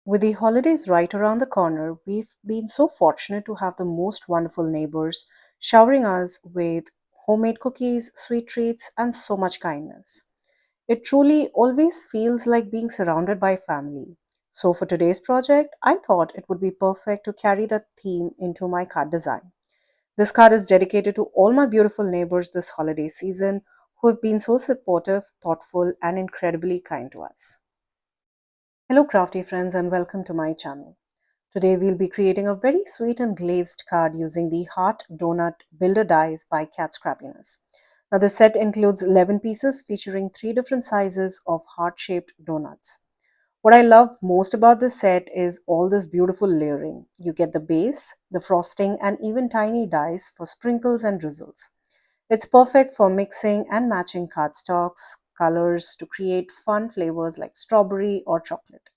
With the holidays right around the corner, we've been so fortunate to have the most wonderful neighbors showering us with homemade cookies, sweet treats, and so much kindness. It truly always feels like being surrounded by family. So, for today's project, I thought it would be perfect to carry that theme into my card design. This card is dedicated to all my beautiful neighbors this holiday season who have been so supportive, thoughtful, and incredibly kind to us. Hello, crafty friends, and welcome to my channel. Today, we'll be creating a very sweet and glazed card using the Heart Donut Builder Dies by Cat Scrappiness. Now, the set includes 11 pieces featuring three different sizes of heart shaped donuts. What I love most about this set is all this beautiful layering. You get the base, the frosting, and even tiny dies for sprinkles and drizzles. It's perfect for mixing and matching cardstocks, colors to create fun flavors like strawberry or chocolate.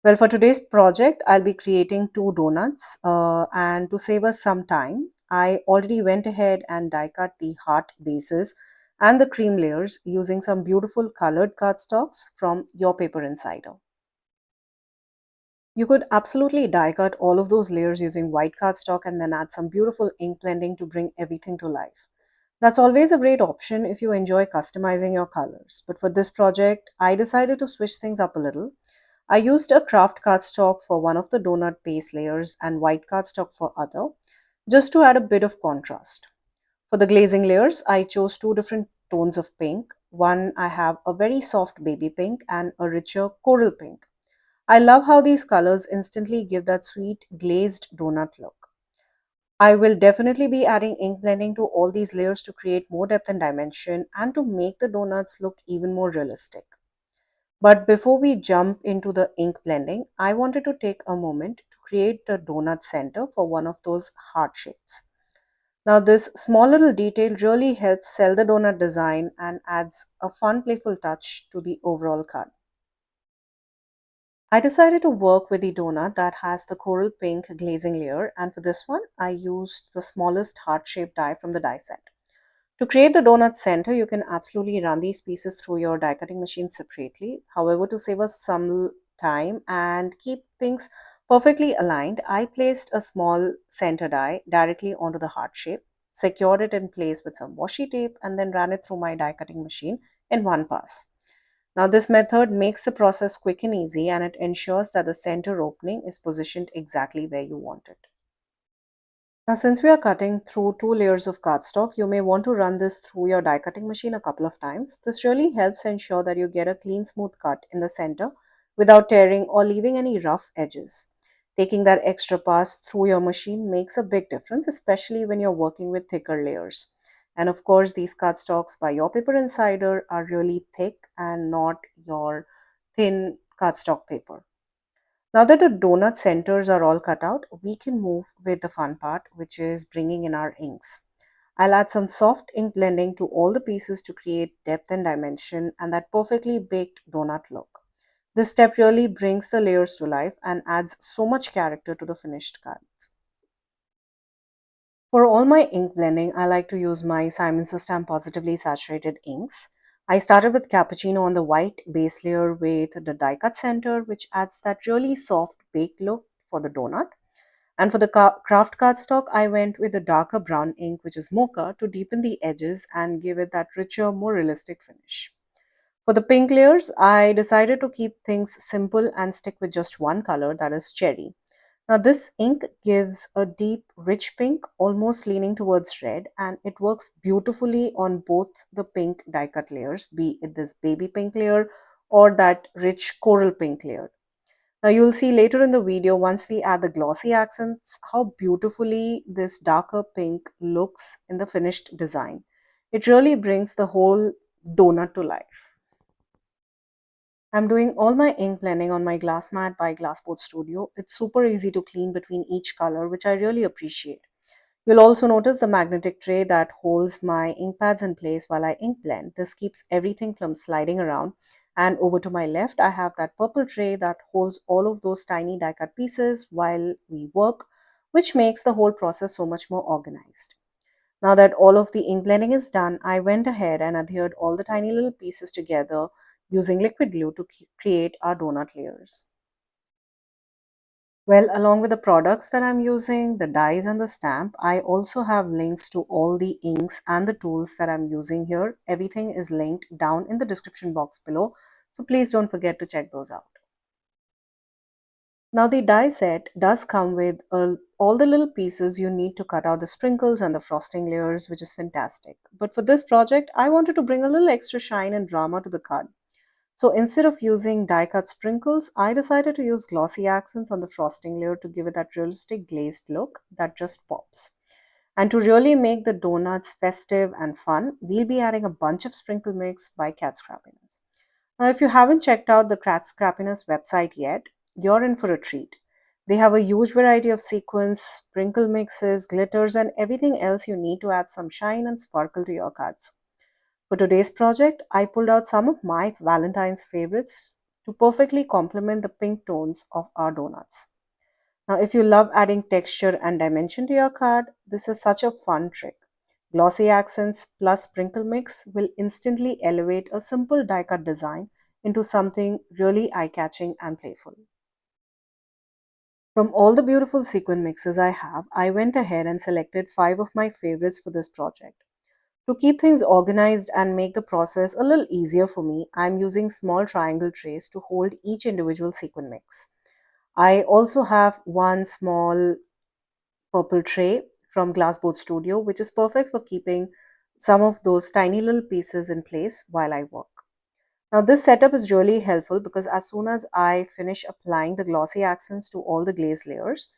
Well, for today's project, I'll be creating two donuts. And to save us some time, I already went ahead and die cut the heart bases and the cream layers using some beautiful colored cardstocks from Your Paper Insider. You could absolutely die cut all of those layers using white cardstock and then add some beautiful ink blending to bring everything to life. That's always a great option if you enjoy customizing your colors. But for this project, I decided to switch things up a little. I used a craft cardstock for one of the donut base layers and white cardstock for other, just to add a bit of contrast. For the glazing layers, I chose two different tones of pink. One I have a very soft baby pink and a richer coral pink. I love how these colors instantly give that sweet glazed donut look. I will definitely be adding ink blending to all these layers to create more depth and dimension and to make the donuts look even more realistic. But before we jump into the ink blending, I wanted to take a moment to create the donut center for one of those heart shapes. Now, this small little detail really helps sell the donut design and adds a fun, playful touch to the overall card. I decided to work with the donut that has the coral pink glazing layer, and for this one, I used the smallest heart-shaped die from the die set. To create the donut center, you can absolutely run these pieces through your die cutting machine separately. However, to save us some time and keep things perfectly aligned, I placed a small center die directly onto the heart shape, secured it in place with some washi tape, and then ran it through my die cutting machine in one pass. Now, this method makes the process quick and easy, and it ensures that the center opening is positioned exactly where you want it. Now, since we are cutting through two layers of cardstock, you may want to run this through your die cutting machine a couple of times. This really helps ensure that you get a clean, smooth cut in the center without tearing or leaving any rough edges. Taking that extra pass through your machine makes a big difference, especially when you're working with thicker layers. And of course, these cardstocks by Your Paper Insider are really thick and not your thin cardstock paper. Now that the donut centers are all cut out, we can move with the fun part, which is bringing in our inks. I'll add some soft ink blending to all the pieces to create depth and dimension and that perfectly baked donut look. This step really brings the layers to life and adds so much character to the finished cards. For all my ink blending, I like to use my Simon's Stamp Positively Saturated inks. I started with cappuccino on the white base layer with the die cut center, which adds that really soft baked look for the donut. And for the craft cardstock, I went with the darker brown ink, which is mocha, to deepen the edges and give it that richer, more realistic finish. For the pink layers, I decided to keep things simple and stick with just one color, that is cherry. Now, this ink gives a deep, rich pink, almost leaning towards red, and it works beautifully on both the pink die cut layers, be it this baby pink layer or that rich coral pink layer. Now, you'll see later in the video, once we add the glossy accents, how beautifully this darker pink looks in the finished design. It really brings the whole donut to life. I'm doing all my ink blending on my glass mat by Glassport Studio. It's super easy to clean between each color, which I really appreciate. You'll also notice the magnetic tray that holds my ink pads in place while I ink blend. This keeps everything from sliding around. And over to my left, I have that purple tray that holds all of those tiny die cut pieces while we work, which makes the whole process so much more organized. Now that all of the ink blending is done, I went ahead and adhered all the tiny little pieces together using liquid glue to create our donut layers. Well, along with the products that I'm using, the dies and the stamp, I also have links to all the inks and the tools that I'm using here. Everything is linked down in the description box below, so please don't forget to check those out. Now, the die set does come with all the little pieces you need to cut out the sprinkles and the frosting layers, which is fantastic. But for this project, I wanted to bring a little extra shine and drama to the card. So instead of using die cut sprinkles, I decided to use glossy accents on the frosting layer to give it that realistic glazed look that just pops. And to really make the donuts festive and fun, we'll be adding a bunch of sprinkle mix by Cat Scrappiness. Now, if you haven't checked out the Cat Scrappiness website yet, you're in for a treat. They have a huge variety of sequins, sprinkle mixes, glitters, and everything else you need to add some shine and sparkle to your cards. For today's project, I pulled out some of my Valentine's favorites to perfectly complement the pink tones of our donuts. Now, if you love adding texture and dimension to your card, this is such a fun trick. Glossy accents plus sprinkle mix will instantly elevate a simple die cut design into something really eye catching and playful. From all the beautiful sequin mixes I have, I went ahead and selected 5 of my favorites for this project. To keep things organized and make the process a little easier for me, I'm using small triangle trays to hold each individual sequin mix. I also have one small purple tray from Glassboard Studio, which is perfect for keeping some of those tiny little pieces in place while I work. Now, this setup is really helpful because as soon as I finish applying the glossy accents to all the glaze layers,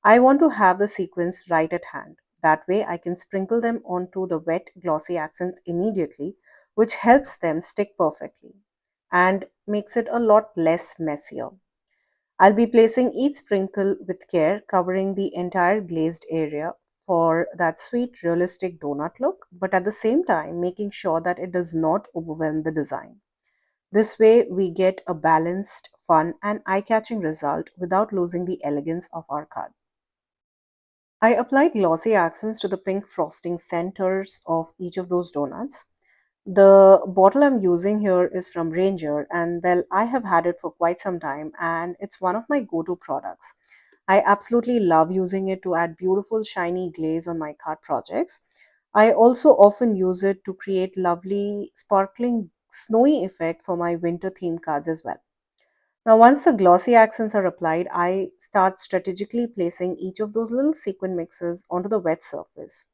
I want to have the sequins right at hand. That way, I can sprinkle them onto the wet glossy accents immediately, which helps them stick perfectly and makes it a lot less messier. I'll be placing each sprinkle with care, covering the entire glazed area for that sweet, realistic donut look, but at the same time, making sure that it does not overwhelm the design. This way, we get a balanced, fun, and eye catching result without losing the elegance of our card. I applied glossy accents to the pink frosting centers of each of those donuts. The bottle I'm using here is from Ranger, and well, I have had it for quite some time, and it's one of my go to products. I absolutely love using it to add beautiful, shiny glaze on my card projects. I also often use it to create lovely, sparkling, snowy effect for my winter theme cards as well. Now, once the glossy accents are applied, I start strategically placing each of those little sequin mixes onto the wet surface.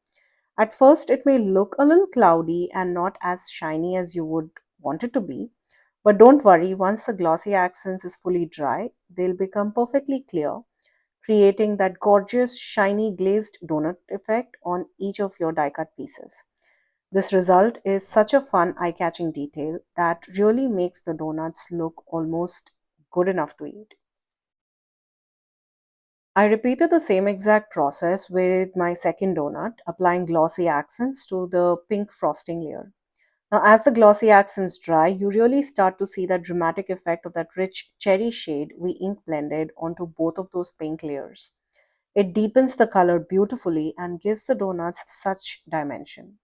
At first, it may look a little cloudy and not as shiny as you would want it to be, but don't worry, once the glossy accents is fully dry, they'll become perfectly clear, creating that gorgeous, shiny glazed donut effect on each of your die cut pieces. This result is such a fun, eye catching detail that really makes the donuts look almost good enough to eat. I repeated the same exact process with my second donut, applying glossy accents to the pink frosting layer. Now, as the glossy accents dry, you really start to see that dramatic effect of that rich cherry shade we ink blended onto both of those pink layers. It deepens the color beautifully and gives the donuts such dimension.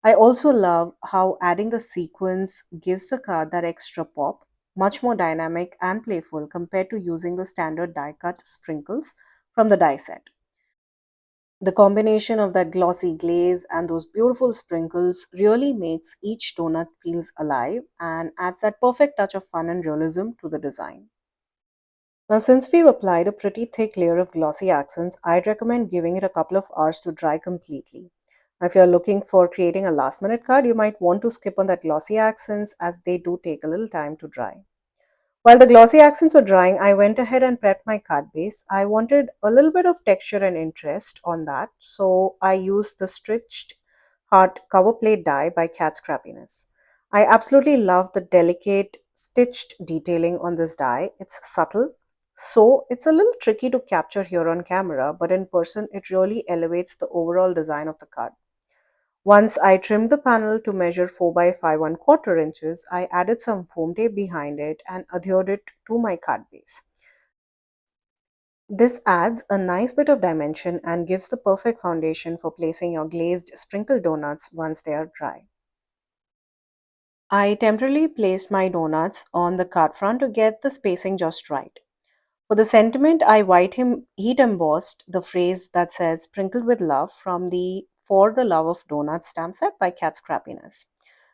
I also love how adding the sequins gives the card that extra pop, much more dynamic and playful compared to using the standard die cut sprinkles from the die set. The combination of that glossy glaze and those beautiful sprinkles really makes each donut feels alive and adds that perfect touch of fun and realism to the design. Now, since we've applied a pretty thick layer of glossy accents, I'd recommend giving it a couple of hours to dry completely. Now, if you're looking for creating a last minute card, you might want to skip on that glossy accents as they do take a little time to dry. While the glossy accents were drying, I went ahead and prepped my card base. I wanted a little bit of texture and interest on that, so I used the stitched heart cover plate die by Cat Scrappiness. I absolutely love the delicate stitched detailing on this die. It's subtle, so it's a little tricky to capture here on camera, but in person it really elevates the overall design of the card. Once I trimmed the panel to measure 4 by 5 1/4 inches, I added some foam tape behind it and adhered it to my card base. This adds a nice bit of dimension and gives the perfect foundation for placing your glazed sprinkled donuts once they are dry. I temporarily placed my donuts on the card front to get the spacing just right. For the sentiment, I heat embossed the phrase that says sprinkled with love from the For the Love of Donuts stamp set by Cat Scrappiness.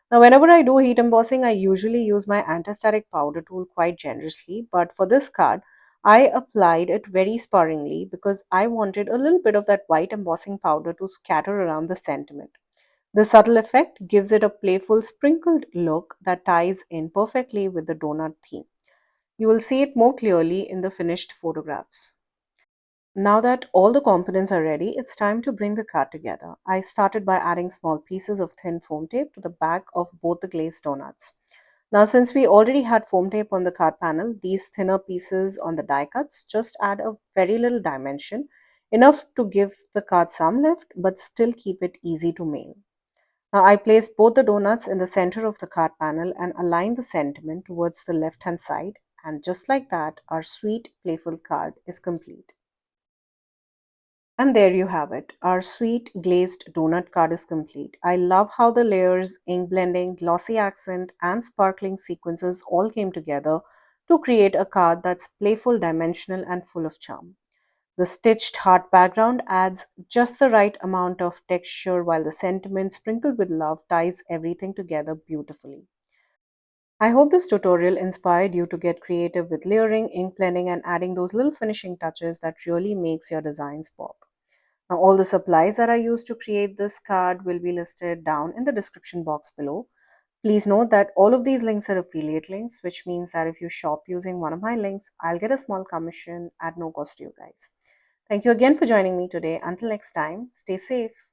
Now, whenever I do heat embossing, I usually use my anti-static powder tool quite generously, but for this card, I applied it very sparingly because I wanted a little bit of that white embossing powder to scatter around the sentiment. The subtle effect gives it a playful, sprinkled look that ties in perfectly with the donut theme. You will see it more clearly in the finished photographs. Now that all the components are ready, it's time to bring the card together. I started by adding small pieces of thin foam tape to the back of both the glazed donuts. Now, since we already had foam tape on the card panel, these thinner pieces on the die cuts just add a very little dimension, enough to give the card some lift but still keep it easy to mail. Now, I place both the donuts in the center of the card panel and align the sentiment towards the left hand side, and just like that, our sweet, playful card is complete. And there you have it. Our sweet glazed donut card is complete. I love how the layers, ink blending, glossy accent, and sparkling sequences all came together to create a card that's playful, dimensional, and full of charm. The stitched heart background adds just the right amount of texture, while the sentiment sprinkled with love ties everything together beautifully. I hope this tutorial inspired you to get creative with layering, ink blending, and adding those little finishing touches that really makes your designs pop. Now, all the supplies that I used to create this card will be listed down in the description box below. Please note that all of these links are affiliate links, which means that if you shop using one of my links, I'll get a small commission at no cost to you guys. Thank you again for joining me today. Until next time, stay safe.